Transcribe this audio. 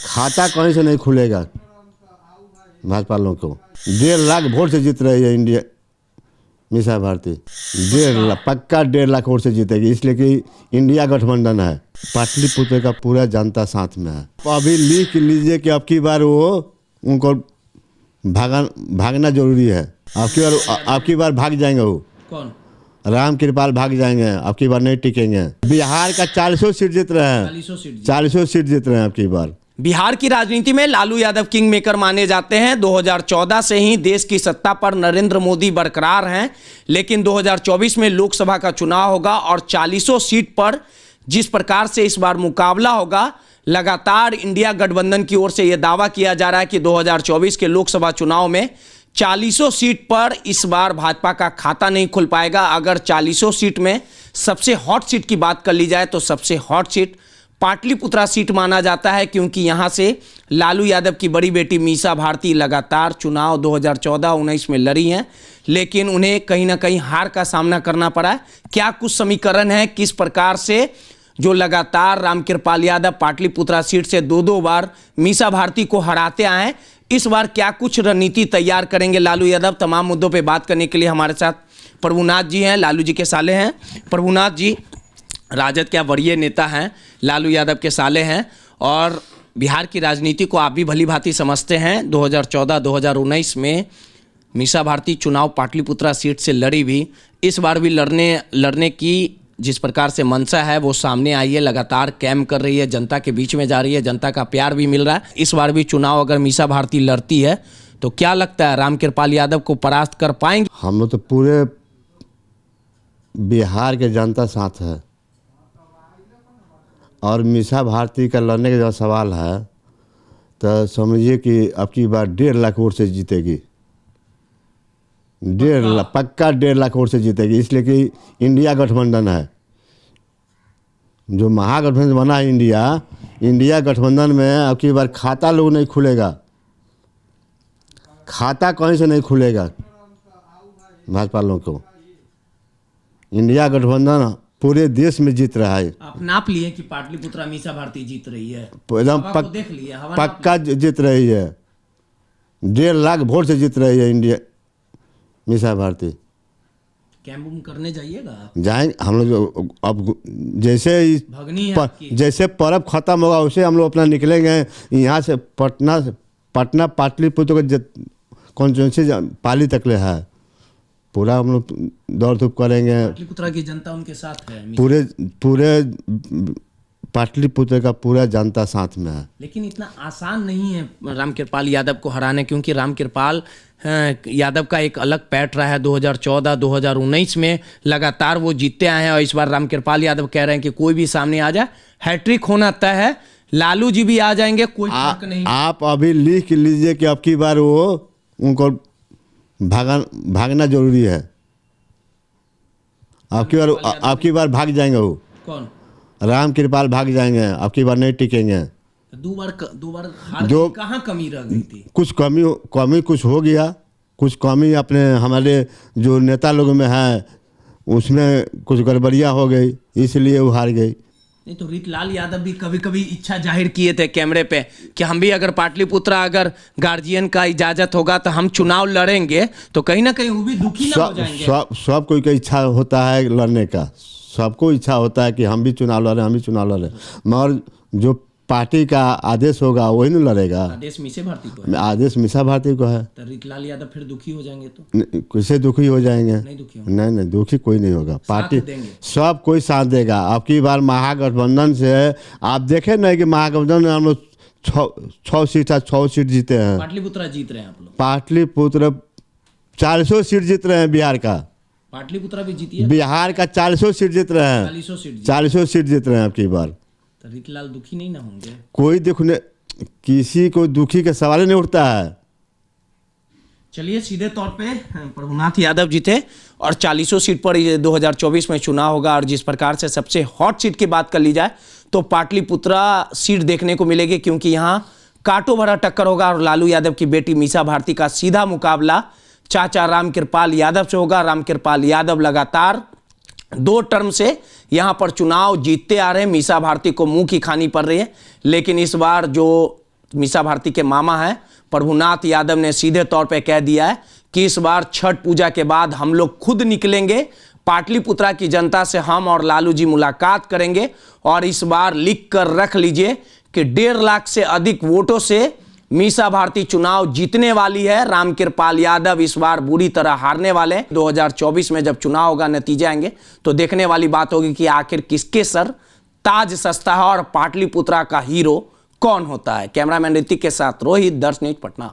खाता कहीं से नहीं खुलेगा भाजपा लोगों को। 1.5 लाख वोट से जीत रही है इंडिया मीसा भारती। 1.5 लाख पक्का 1.5 लाख वोट से जीतेगी, इसलिए कि इंडिया गठबंधन है। पाटलिपुत्र का पूरा जनता साथ में है। अभी लिख लीजिए कि अब की बार वो उनको भागना जरूरी है। अब की बार भाग जाएंगे। वो कौन? राम कृपाल भाग जाएंगे। अब की बार नहीं टिकेंगे। बिहार का 400 सीट जीत रहे हैं। 400 सीट जीत रहे हैं अब की बार। बिहार की राजनीति में लालू यादव किंग मेकर माने जाते हैं। 2014 से ही देश की सत्ता पर नरेंद्र मोदी बरकरार हैं, लेकिन 2024 में लोकसभा का चुनाव होगा और 40 सीट पर जिस प्रकार से इस बार मुकाबला होगा, लगातार इंडिया गठबंधन की ओर से यह दावा किया जा रहा है कि 2024 के लोकसभा चुनाव में 40 सीट पर इस बार भाजपा का खाता नहीं खुल पाएगा। अगर 40 सीट में सबसे हॉट सीट की बात कर ली जाए तो सबसे हॉट सीट पाटलिपुत्रा सीट माना जाता है, क्योंकि यहां से लालू यादव की बड़ी बेटी मीसा भारती लगातार चुनाव 2014-19 में लड़ी हैं, लेकिन उन्हें कहीं ना कहीं हार का सामना करना पड़ा है। क्या कुछ समीकरण है, किस प्रकार से जो लगातार रामकृपाल यादव पाटलिपुत्रा सीट से 2-2 बार मीसा भारती को हराते आए हैं, इस बार क्या कुछ रणनीति तैयार करेंगे लालू यादव? तमाम मुद्दों पे बात करने के लिए हमारे साथ प्रभुनाथ जी हैं, लालू जी के साले हैं। प्रभुनाथ जी राजद के वरीय नेता हैं, लालू यादव के साले हैं और बिहार की राजनीति को आप भी भली भांति समझते हैं। 2014-2019 में मीसा भारती चुनाव पाटलिपुत्रा सीट से लड़ी भी, इस बार भी लड़ने की जिस प्रकार से मंशा है वो सामने आई है। लगातार कैंप कर रही है, जनता के बीच में जा रही है, जनता का प्यार भी मिल रहा है। इस बार भी चुनाव अगर मीसा भारती लड़ती है तो क्या लगता है रामकृपाल यादव को परास्त कर पाएंगे? हम लोग तो पूरे बिहार के जनता साथ है और मीसा भारती का लड़ने का जो सवाल है तो समझिए कि अब की बार 1.5 लाख वोट से जीतेगी। 1.5 लाख पक्का 1.5 लाख वोट से जीतेगी, इसलिए कि इंडिया गठबंधन है। जो महागठबंधन बना है इंडिया गठबंधन में अब की बार खाता लोग नहीं खुलेगा। खाता कहीं से नहीं खुलेगा भाजपा लोगों को। इंडिया गठबंधन पूरे देश में जीत रहा है। आप नाप लिए कि पाटलिपुत्रा मीसा भारती जीत रही है? एकदम पक्का जीत रही है। 1.5 लाख वोट से जीत रही है इंडिया मीसा भारती। कैंप करने जाइएगा? जाएंगे हम लोग। अब जैसे पर्व खत्म होगा वैसे हम लोग अपना निकलेंगे यहाँ से। पटना पाटलिपुत्र का कॉन्स्टिट्यूंसी पाली तक ले है, पूरा हम लोग दौड़ धूप करेंगे। पाटलिपुत्रा की जनता उनके साथ है। पूरे पाटलिपुत्र का पूरा जनता साथ में है। लेकिन इतना आसान नहीं है रामकृपाल यादव को हराने, क्योंकि रामकृपाल यादव का एक अलग पैठ रहा है। 2014-2019 में लगातार वो जीतते आए हैं और इस बार रामकृपाल यादव कह रहे हैं कि कोई भी सामने आ जाए हैट्रिक होना तय है। लालू जी भी आ जाएंगे, कोई फर्क नहीं। आप अभी लिख लीजिए कि अब की बार वो उनको भागना जरूरी है। अब की बार भाग जाएंगे। वो कौन? राम कृपाल भाग जाएंगे। अब की बार नहीं टिकेंगे। दो बार कहाँ कमी रह गई थी? कुछ कमी कुछ हो गया। कुछ कमी अपने हमारे जो नेता लोगों में है उसमें कुछ गड़बड़ियाँ हो गई, इसलिए वो हार गई। नहीं तो रीतलाल यादव भी कभी कभी इच्छा जाहिर किए थे कैमरे पे कि हम भी अगर पाटलिपुत्रा अगर गार्जियन का इजाजत होगा तो हम चुनाव लड़ेंगे, तो कहीं ना कहीं वो भी दुखी ना हो जाएंगे। सब कोई का इच्छा होता है लड़ने का। सबको इच्छा होता है कि हम भी चुनाव लड़े, हम भी चुनाव लड़े, मगर जो पार्टी का आदेश होगा वही नहीं लड़ेगा। आदेश मीसा भारती को है। आदेश मीसा भारती को है। तो रीतलाल यादव फिर दुखी हो जाएंगे तो? कैसे दुखी हो जाएंगे? नहीं दुखी कोई नहीं होगा। पार्टी सब कोई साथ देगा। अब की बार महागठबंधन से आप देखे नहीं कि महागठबंधन में हम लोग 6 सीट जीते हैं। पाटलिपुत्रा जीत रहे हैं आप लोग? पाटलिपुत्र 400 सीट जीत रहे हैं बिहार का। पाटलिपुत्रा भी जीती है? बिहार का 400 सीट जीत रहे हैं। 400 सीट जीत रहे हैं अब की बार। तो रीतलाल दुखी नहीं ना होंगे? कोई किसी को दुखी का सवाल ही नहीं उठता है। चलिए सीधे तौर पे प्रभुनाथ यादव जीते और 40 सीट पर 2024 में चुनाव होगा। और जिस प्रकार से सबसे हॉट सीट की बात कर ली जाए तो पाटलिपुत्रा सीट देखने को मिलेगी, क्योंकि यहाँ कांटों भरा टक्कर होगा और लालू यादव की बेटी मीसा भारती का सीधा मुकाबला चाचा रामकृपाल यादव से होगा। रामकृपाल यादव लगातार 2 टर्म से यहां पर चुनाव जीतते आ रहे हैं। मीसा भारती को मुंह की खानी पड़ रही है, लेकिन इस बार जो मीसा भारती के मामा हैं प्रभुनाथ यादव ने सीधे तौर पे कह दिया है कि इस बार छठ पूजा के बाद हम लोग खुद निकलेंगे, पाटलिपुत्रा की जनता से हम और लालू जी मुलाकात करेंगे और इस बार लिख कर रख लीजिए कि 1.5 लाख से अधिक वोटों से मीसा भारती चुनाव जीतने वाली है। रामकृपाल यादव इस बार बुरी तरह हारने वाले। 2024 में जब चुनाव होगा, नतीजे आएंगे तो देखने वाली बात होगी कि आखिर किसके सर ताज सस्ता है और पाटलिपुत्रा का हीरो कौन होता है। कैमरामैन ऋतिक के साथ रोहित, दर्श न्यूज पटना।